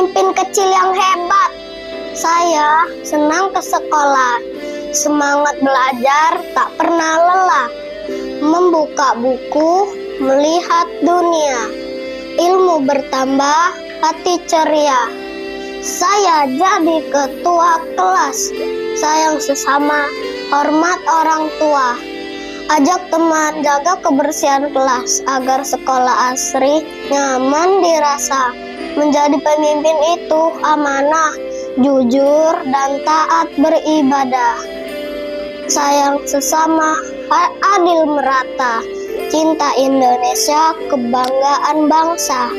pemimpin kecil yang hebat. Saya senang ke sekolah, semangat belajar tak pernah lelah, membuka buku, melihat dunia, ilmu bertambah, hati ceria. Saya jadi ketua kelas, sayang sesama, hormat orang tua. Ajak teman jaga kebersihan kelas agar sekolah asri nyaman dirasa. Menjadi pemimpin itu amanah, jujur dan taat beribadah. Sayang sesama, adil merata. Cinta Indonesia, kebanggaan bangsa.